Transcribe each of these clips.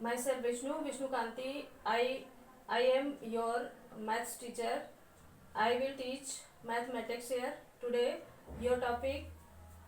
myself Vishnu Kanti. I am your maths teacher. I will teach mathematics here. Today your topic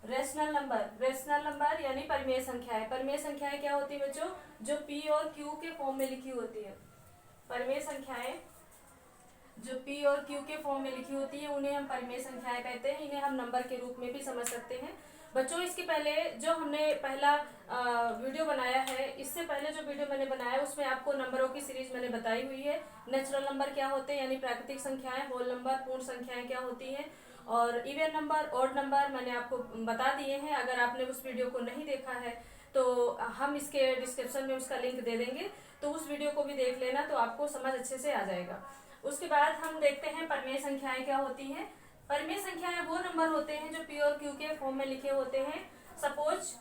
rational number यानी परिमेय संख्याएं। परिमेय संख्याएं क्या होती है बच्चों? जो P और Q के फॉर्म में लिखी होती है। परिमेय संख्याएं जो P और Q के फॉर्म में लिखी होती है उन्हें हम परिमेय संख्याएं कहते हैं। इन्हें हम नंबर के रूप में भी समझ सकते हैं। बच्चों इसके पहले जो हमने पहला वीडियो बनाया है, इससे पहले जो वीडियो मैंने बनाया उसमें आपको नंबरों की सीरीज मैंने बताई हुई है। नेचुरल नंबर क्या होते हैं यानी प्राकृतिक संख्याएं, होल नंबर पूर्ण संख्याएं क्या होती हैं, और इवन नंबर ऑड नंबर मैंने आपको बता दिए हैं। अगर आपने उस वीडियो को नहीं देखा है तो हम इसके डिस्क्रिप्शन में उसका लिंक दे देंगे, तो उस वीडियो को भी देख लेना, तो आपको समझ अच्छे से आ जाएगा। उसके बाद हम देखते हैं परिमेय संख्याएं क्या होती हैं। परिमेय संख्याएं वो नंबर होते हैं जो P और Q के फॉर्म में लिखे होते हैं। सपोज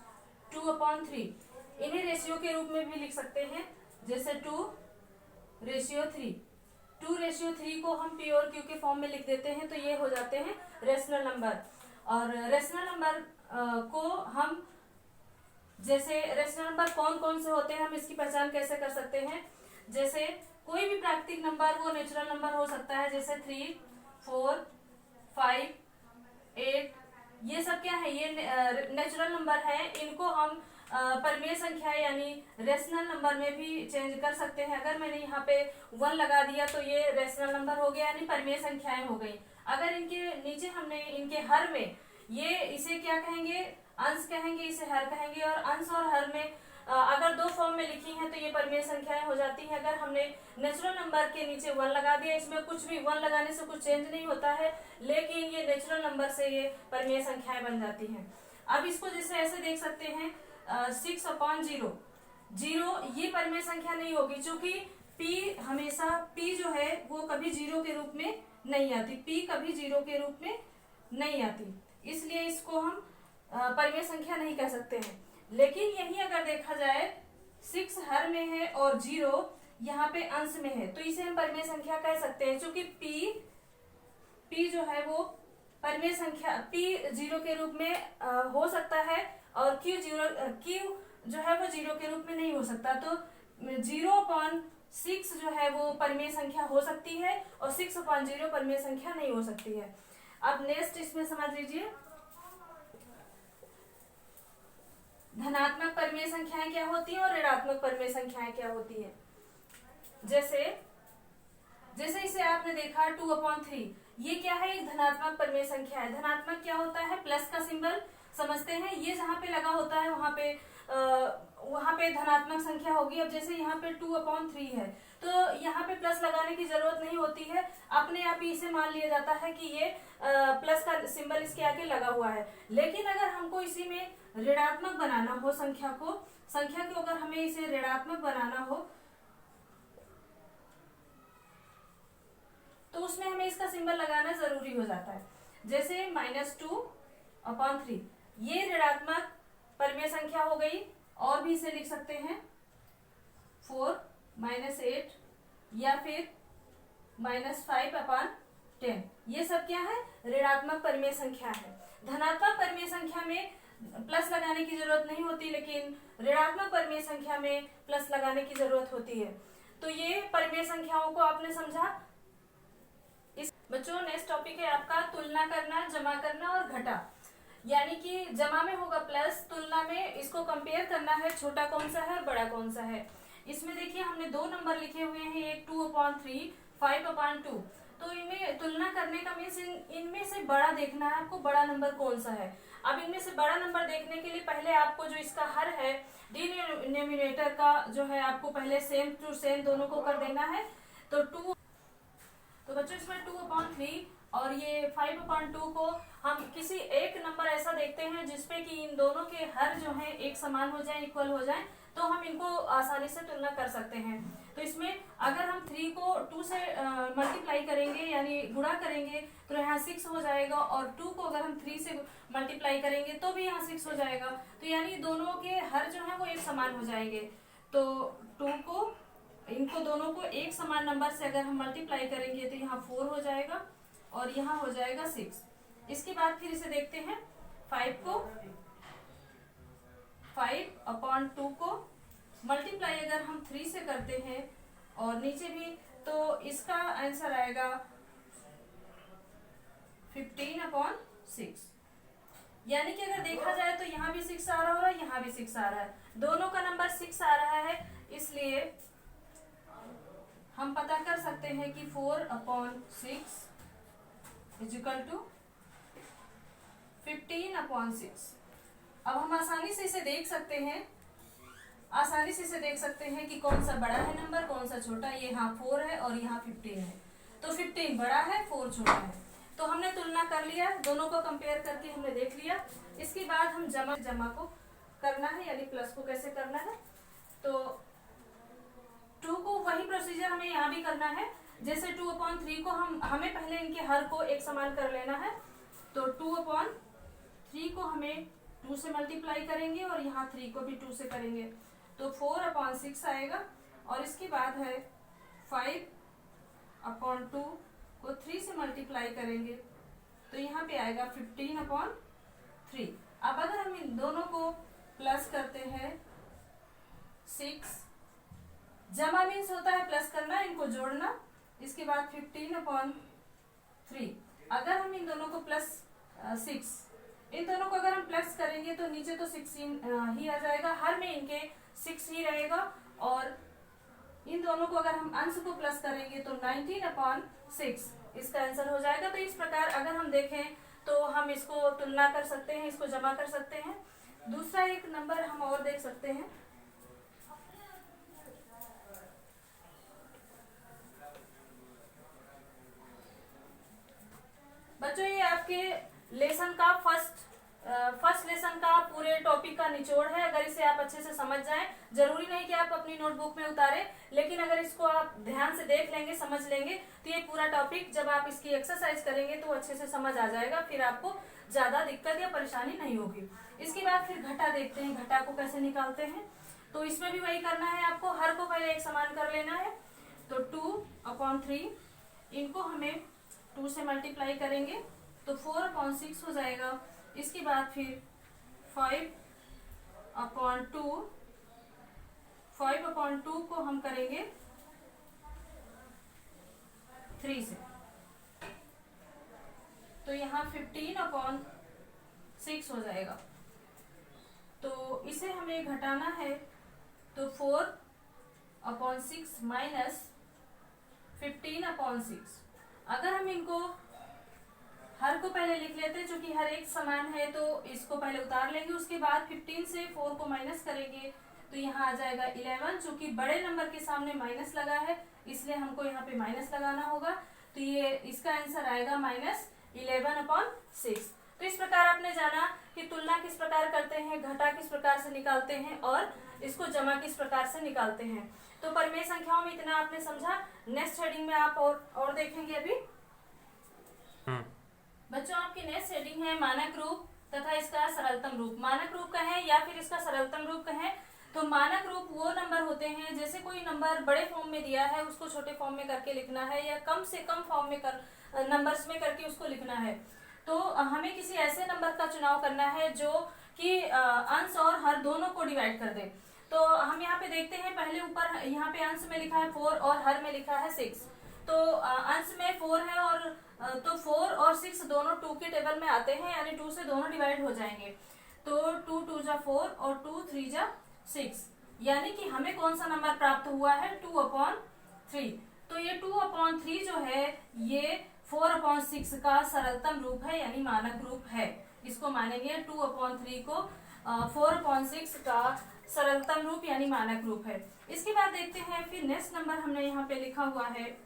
2/3, इन्हें रेशियो के रूप में भी लिख सकते हैं, जैसे 2:3। 2:3 को हम P और Q के फॉर्म में लिख देते हैं, तो ये हो जाते हैं रेशनल नंबर। और रेशनल नंबर को हम जैसे रेशनल नंबर कौन कौन से होते हैं, हम इसकी पहचान कैसे कर सकते हैं। जैसे कोई भी प्राकृतिक नंबर वो नेचुरल नंबर हो सकता है, जैसे 3, 4, 5, 8, ये सब क्या है, ये नेचुरल नंबर है। इनको हम परिमेय संख्या यानी रेशनल नंबर में भी चेंज कर सकते हैं। अगर मैंने यहाँ पे 1 लगा दिया तो ये रेशनल नंबर हो गया यानी परिमेय संख्याएं हो गई। अगर इनके नीचे हमने इनके हर में ये इसे क्या कहेंगे, अंश कहेंगे, इसे हर कहेंगे, और अंश और हर में अगर 2 फॉर्म में लिखी हैं तो ये परिमेय संख्याएं हो जाती हैं। अगर हमने नेचुरल नंबर के नीचे 1 लगा दिया, इसमें कुछ भी 1 लगाने से कुछ चेंज नहीं होता है, लेकिन ये नेचुरल नंबर से ये परिमेय संख्याएं बन जाती हैं। अब इसको जैसे ऐसे देख सकते हैं 6/0, ये परिमेय संख्या नहीं होगी, क्योंकि P हमेशा P जो है वो कभी 0 के रूप में नहीं आती। P कभी 0 के रूप में नहीं आती, इसलिए इसको हम परिमेय संख्या नहीं कह सकते हैं। लेकिन यही अगर देखा जाए 6 हर में है और 0 यहाँ पे अंश में है, तो इसे हम परिमेय संख्या कह सकते हैं, क्योंकि P जो है वो परिमेय संख्या P 0 के रूप में हो सकता है, और Q जो है वो 0 के रूप में नहीं हो सकता। तो 0/6 जो है वो परिमेय संख्या हो सकती है, और 6/0 परिमेय संख्या नहीं हो सकती है। अब नेक्स्ट इसमें समझ लीजिए धनात्मक परिमेय संख्याएं क्या होती हैं और ऋणात्मक परिमेय संख्याएं क्या होती है। जैसे इसे आपने देखा 2/3, ये क्या है, एक धनात्मक परिमेय संख्या है। धनात्मक क्या होता है, प्लस का सिंबल समझते हैं, ये जहाँ पे लगा होता है वहां पे धनात्मक संख्या होगी। अब जैसे यहाँ पे 2/3 है, तो यहाँ पे प्लस लगाने की जरूरत नहीं होती है, अपने आप ही इसे मान लिया जाता है कि ये प्लस का सिंबल इसके आगे लगा हुआ है। लेकिन अगर हमको इसी में ऋणात्मक बनाना हो संख्या को अगर हमें इसे ऋणात्मक बनाना हो तो उसमें हमें इसका सिंबल लगाना जरूरी हो जाता है। जैसे -2/3, ये ऋणात्मक परिमेय संख्या हो गई। और भी इसे लिख सकते हैं 4, -8, या फिर -5/10, ये सब क्या है, ऋणात्मक परिमेय संख्या है। धनात्मक परिमेय संख्या में प्लस लगाने की जरूरत नहीं होती, लेकिन ऋणात्मक परिमेय संख्या में प्लस लगाने की जरूरत होती है। तो ये परिमेय संख्याओं को आपने समझा। बच्चों नेक्स्ट टॉपिक है आपका तुलना करना, जमा करना और घटा। यानी कि जमा में होगा प्लस, तुलना में इसको कंपेयर करना है, छोटा कौन सा है और बड़ा कौन सा है। इसमें देखिए हमने 2 नंबर लिखे हुए हैं, एक 2/3, 5/2। तो इनमें तुलना करने का मीन्स इनमें से बड़ा देखना है आपको, बड़ा नंबर कौन सा है। अब इनमें से बड़ा नंबर देखने के लिए पहले आपको जो इसका हर है, डिनोमिनेटर का जो है, आपको पहले सेम टू सेम दोनों को कर देना है। तो बच्चों इसमें 2/3 और ये 5/2 को हम किसी एक नंबर ऐसा देखते हैं जिसपे कि इन दोनों के हर जो है एक समान हो जाए, इक्वल हो जाए, तो हम इनको आसानी से तुलना कर सकते हैं। तो इसमें अगर हम 3 को 2 से मल्टीप्लाई करेंगे यानी गुणा करेंगे तो यहाँ 6 हो जाएगा, और 2 को अगर हम 3 से मल्टीप्लाई करेंगे तो भी यहाँ 6 हो जाएगा। तो यानी दोनों के हर जो है वो एक समान हो जाएंगे। तो 2 को इनको दोनों को एक समान नंबर से अगर हम मल्टीप्लाई करेंगे तो यहाँ 4 हो जाएगा और यहाँ हो जाएगा 6। इसके बाद फिर इसे देखते हैं 5/2 को मल्टीप्लाई अगर हम 3 से करते हैं और नीचे भी, तो इसका आंसर आएगा 15/6। यानी कि अगर देखा जाए तो यहाँ भी 6 आ रहा है, यहाँ भी 6 आ रहा है, दोनों का नंबर 6 आ रहा है। इसलिए हम पता कर सकते हैं कि 4/6 इजिकल टू 15/6। अब हम आसानी से इसे देख सकते हैं कि कौन सा बड़ा है नंबर, कौन सा छोटा। ये यहाँ 4 है और यहाँ 15 है, तो 15 बड़ा है, 4 छोटा है। तो हमने तुलना कर लिया, दोनों को कंपेयर करके हमने देख लिया। इसके बाद हम जमा को करना है, यानी प्लस को कैसे करना है। तो 2 को वही प्रोसीजर हमें यहाँ भी करना है। जैसे 2/3 को हमें पहले इनके हर को एक समान कर लेना है। तो 2/3 को हमें 2 से मल्टीप्लाई करेंगे और यहाँ 3 को भी 2 से करेंगे, तो 4/6 आएगा। और इसके बाद है 5/2 को 3 से मल्टीप्लाई करेंगे, तो यहाँ पे आएगा 15/3। अब अगर हम इन दोनों को प्लस करते हैं, 6 जमा मीन्स होता है प्लस करना, इनको जोड़ना। इसके बाद 15/3। अगर हम इन दोनों को प्लस 6, इन दोनों को अगर हम प्लस करेंगे तो नीचे तो 16 ही आ जाएगा, हर में इनके 6 ही रहेगा। और इन दोनों को अगर हम अंश को प्लस करेंगे तो 19/6 इसका आंसर हो जाएगा। तो इस प्रकार अगर हम देखें तो हम इसको तुलना कर सकते हैं, इसको जमा कर सकते हैं। दूसरा एक नंबर हम और देख सकते हैं। बच्चों, ये आपके लेसन का फर्स्ट लेसन का पूरे टॉपिक का निचोड़ है। अगर इसे आप अच्छे से समझ जाएं, जरूरी नहीं कि आप अपनी नोटबुक में उतारें, लेकिन अगर इसको आप ध्यान से देख लेंगे, समझ लेंगे, तो ये पूरा टॉपिक जब आप इसकी एक्सरसाइज करेंगे तो अच्छे से समझ आ जाएगा। फिर आपको ज्यादा दिक्कत या परेशानी नहीं होगी। इसके बाद फिर घटा देखते हैं, घटा को कैसे निकालते हैं। तो इसमें भी वही करना है, आपको हर को पहले एक समान कर लेना है। तो 2/3 इनको हमें 2 से मल्टीप्लाई करेंगे तो 4/6 हो जाएगा। इसके बाद फिर 5/2 को हम करेंगे 3 से, तो यहाँ 15/6 हो जाएगा। तो इसे हमें घटाना है, तो 4/6 माइनस 15/6। अगर हम इनको हर को पहले लिख लेते हैं, चूंकि हर एक समान है तो इसको पहले उतार लेंगे। उसके बाद 15 से 4 को माइनस करेंगे तो यहाँ आ जाएगा 11। चूंकि बड़े नंबर के सामने माइनस लगा है इसलिए हमको यहाँ पे माइनस लगाना होगा। तो ये इसका आंसर आएगा -11/6। तो इस प्रकार आपने जाना कि तुलना किस प्रकार करते हैं, घटा किस प्रकार से निकालते हैं और इसको जमा किस प्रकार से निकालते हैं। तो परिमेय संख्याओं में इतना आपने समझा। नेक्स्ट हेडिंग में आप और देखेंगे। अभी बच्चों, आपकी नेक्स्ट हेडिंग है मानक रूप तथा इसका सरलतम रूप। मानक रूप कहें या फिर इसका सरलतम रूप कहें, तो मानक रूप वो नंबर होते हैं, जैसे कोई नंबर बड़े फॉर्म में दिया है उसको छोटे फॉर्म में करके लिखना है, या कम से कम फॉर्म में नंबर्स में करके उसको लिखना है। तो हमें किसी ऐसे नंबर का चुनाव करना है जो कि अंश और हर दोनों को डिवाइड कर दे। तो हम यहाँ पे देखते हैं, पहले ऊपर यहाँ पे अंश में लिखा है 4 और हर में लिखा है 6। तो अंश में 4 है और तो 4 और 6 दोनों 2 के टेबल में आते हैं, यानी 2 से दोनों डिवाइड हो जाएंगे। तो 2 2 जा 4 और 2 3 जा 6, यानी कि हमें कौन सा नंबर प्राप्त हुआ है, 2/3। तो ये 2/3 जो है ये 4/6 का सरलतम रूप है, यानी मानक रूप है। इसको मानेंगे 2/3 को 4/6 का सरलतम रूप यानी मानक रूप है। इसके बाद देखते हैं फिर नेक्स्ट नंबर हमने यहाँ पे लिखा हुआ है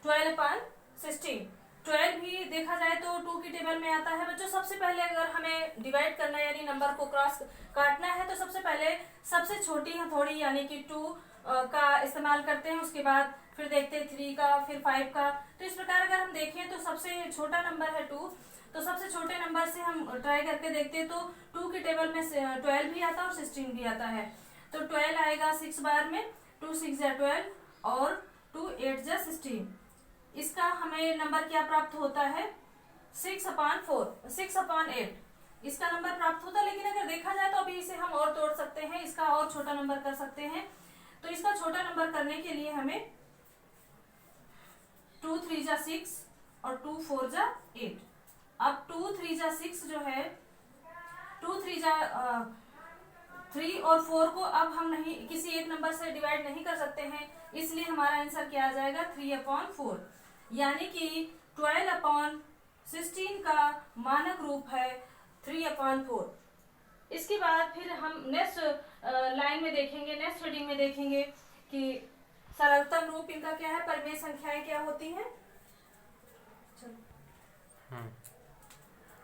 12/16। 12 भी देखा जाए तो 2 की टेबल में आता है। बच्चों, सबसे पहले अगर हमें डिवाइड करना है यानी नंबर को क्रॉस काटना है तो सबसे पहले सबसे छोटी हथौड़ी यानी कि 2 का इस्तेमाल करते हैं। उसके बाद फिर देखते हैं 3 का, फिर 5 का। तो इस प्रकार अगर हम देखें तो सबसे छोटा नंबर है 2, तो सबसे छोटे नंबर से हम ट्राई करके देखते हैं। तो 2 की टेबल में 12 भी आता है और 16 भी आता है। तो 12 आएगा 6 बार में, 2 6 जा 12 और 2 8 जा 16। इसका हमें नंबर क्या प्राप्त होता है, 6/8। इसका नंबर प्राप्त होता, लेकिन अगर देखा जाए तो अभी इसे हम और तोड़ सकते हैं, इसका और छोटा नंबर कर सकते हैं। तो इसका छोटा नंबर करने के लिए हमें 2 3 जा 6 और 2 4 जा 8। अब 2 3 जा 6 जो है, 2 3 जा 3 और 4 को अब हम नहीं किसी एक नंबर से डिवाइड नहीं कर सकते हैं, इसलिए हमारा आंसर क्या आ जाएगा 3/4, यानी कि 12/16 का मानक रूप है 3/4। इसके बाद फिर हम नेक्स्ट लाइन में देखेंगे, नेक्स्ट हेडिंग में देखेंगे कि सरलतम रूप इनका क्या है, परिमेय संख्याएं क्या होती हैं।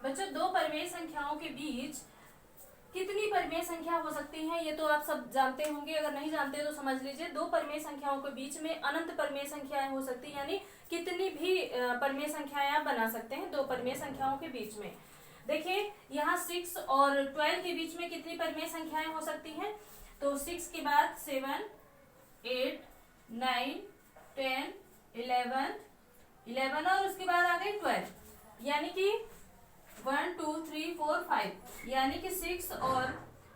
बच्चों, दो परिमेय संख्याओं के बीच कितनी परिमेय संख्या हो सकती है, ये तो आप सब जानते होंगे, अगर नहीं जानते तो समझ लीजिए। दो परिमेय संख्याओं के बीच में अनंत परिमेय संख्याएं हो सकती है, यानी कितनी भी परिमेय संख्याएं आप बना सकते हैं दो परिमेय संख्याओं के बीच में। देखिए यहाँ 6 और 12 के बीच में कितनी परिमेय संख्याएं हो सकती हैं, तो 6 के बाद 7 8 9 10 11 और उसके बाद आ गई 12, यानी कि 1 2 3 4 5, यानी कि 6 और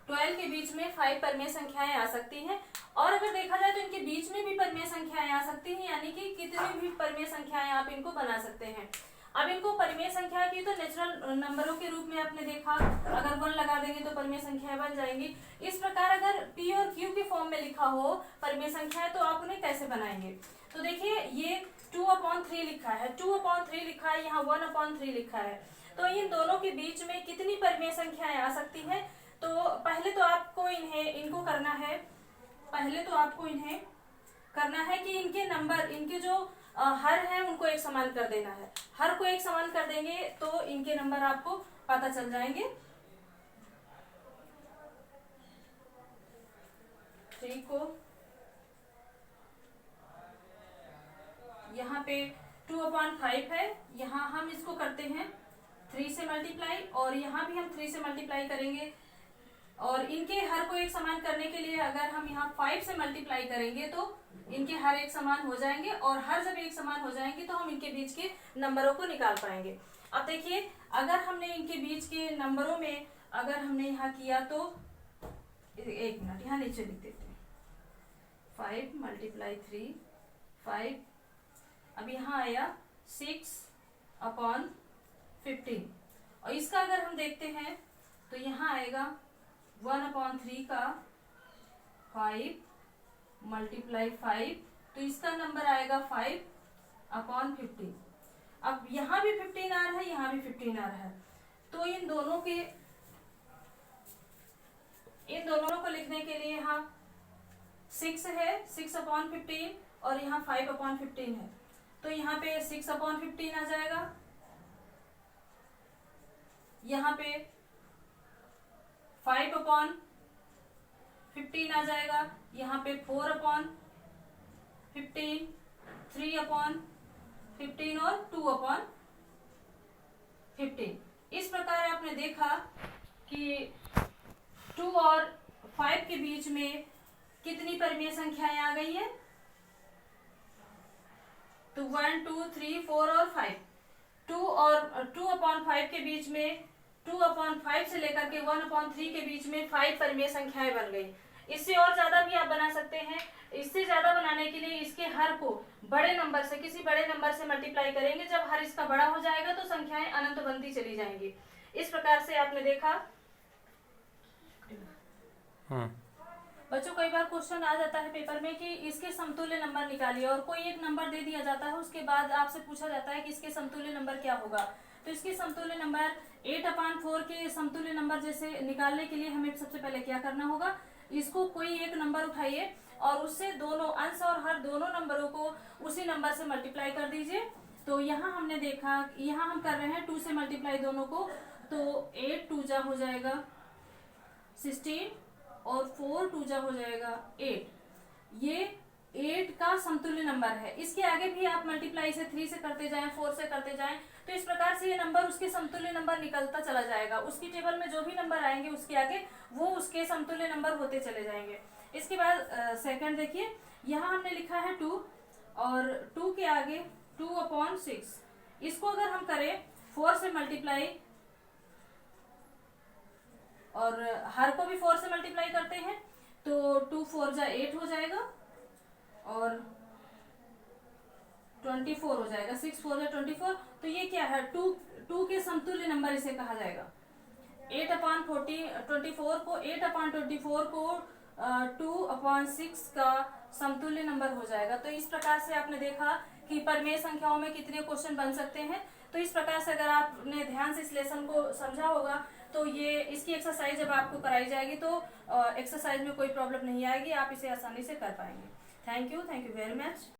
12 के बीच में 5 परिमेय संख्याएं आ सकती हैं। और अगर देखा जाए तो इनके बीच में भी परिमेय संख्याएं आ सकती हैं, यानी कि कितनी भी परिमेय संख्याएं आप इनको बना सकते हैं। अब इनको परिमेय संख्या की तो नेचुरल नंबरों के रूप में आपने देखा, अगर 1 लगा देंगे तो परिमेय संख्याएं बन जाएंगी। इस प्रकार अगर p और q के फॉर्म में लिखा हो परिमेय संख्याएं, तो आप उन्हें कैसे बनाएंगे। तो देखिए ये 2/3 लिखा है, 2/3 लिखा है, यहाँ 1/3 लिखा है, तो इन दोनों के बीच में कितनी परिमेय संख्याएं आ सकती हैं। तो पहले तो आपको इनको करना है, पहले तो आपको इन्हें करना है कि इनके नंबर, इनके जो हर है उनको एक समान कर देना है। हर को एक समान कर देंगे तो इनके नंबर आपको पता चल जाएंगे। 3 को यहाँ पे 2/5 है, यहाँ हम इसको करते हैं 3 से मल्टीप्लाई, और यहाँ भी हम 3 से मल्टीप्लाई करेंगे। और इनके हर को एक समान करने के लिए अगर हम यहाँ 5 से मल्टीप्लाई करेंगे तो इनके हर एक समान हो जाएंगे, और हर जब एक समान हो जाएंगे तो हम इनके बीच के नंबरों को निकाल पाएंगे। अब देखिए अगर हमने इनके बीच के नंबरों में अगर हमने यहाँ किया तो 1 मिनट यहाँ नीचे लिख देते हैं, 5 × 3 5, अब यहाँ आया 6/15, और इसका अगर हम देखते हैं तो यहाँ आएगा 1/3 का 5 × 5, तो इसका नंबर आएगा 5/15। अब यहाँ भी 15 आ रहा है, यहाँ भी 15 आ रहा है, तो इन दोनों को लिखने के लिए यहाँ 6 है, 6/15, और यहाँ 5/15 है, तो यहाँ पे 6/15 आ जाएगा, यहाँ पे 5/15 आ जाएगा, यहाँ पे 4/15, 3/15 और 2/15। इस प्रकार आपने देखा कि 2 और 5 के बीच में कितनी परिमेय संख्याएं आ गई है, तो 1 2 3 4 और 5, 2/5 के बीच में 2/5 से लेकर के 1/3 के बीच में 5 परिमेय संख्याएं बन गई। इससे और ज्यादा भी आप बना सकते हैं। इससे ज्यादा बनाने के लिए इसके हर को बड़े नंबर से, किसी बड़े नंबर से मल्टीप्लाई करेंगे, जब हर इसका बड़ा हो जाएगा तो संख्याएं अनंत बनती चली जाएंगी। इस प्रकार से आपने देखा। बच्चों कई बार क्वेश्चन आ जाता है पेपर में कि इसके समतुल्य नंबर निकालिए, और कोई एक नंबर दे दिया जाता है, उसके बाद आपसे पूछा जाता है कि इसके समतुल्य नंबर क्या होगा। तो इसके समतुल्य नंबर 8/4 के समतुल्य नंबर जैसे निकालने के लिए हमें सबसे पहले क्या करना होगा, इसको कोई एक नंबर उठाइए और उससे दोनों अंश और हर दोनों नंबरों को उसी नंबर से मल्टीप्लाई कर दीजिए। तो यहाँ हमने देखा, यहाँ हम कर रहे हैं 2 से मल्टीप्लाई दोनों को, तो 8 2 जा हो जाएगा 16 और 4 2 जा हो जाएगा 8। ये 8 का समतुल्य नंबर है। इसके आगे भी आप मल्टीप्लाई से 3 से करते जाएं, 4 से करते जाएं, तो इस प्रकार से ये नंबर उसके समतुल्य नंबर निकलता चला जाएगा। उसकी टेबल में जो भी नंबर आएंगे उसके आगे वो उसके समतुल्य नंबर होते चले जाएंगे। इसके बाद सेकंड देखिए, यहाँ हमने लिखा है 2 और 2 के आगे 2/6। इसको अगर हम करें 4 से मल्टीप्लाई और हर को भी 4 से मल्टीप्लाई करते हैं तो 2 4 जा 8 हो जाएगा और 24 हो जाएगा, 6 4 जा 24। तो ये क्या है, 2 के समतुल्य नंबर इसे कहा जाएगा। 8/24 को 8/24 को 2/6 का समतुल्य नंबर हो जाएगा। तो इस प्रकार से आपने देखा कि परिमेय संख्याओं में कितने क्वेश्चन बन सकते हैं। तो इस प्रकार से अगर आपने ध्यान से इस लेसन को समझा होगा तो ये इसकी एक्सरसाइज जब आपको कराई जाएगी तो एक्सरसाइज में कोई प्रॉब्लम नहीं आएगी, आप इसे आसानी से कर पाएंगे। Thank you very much.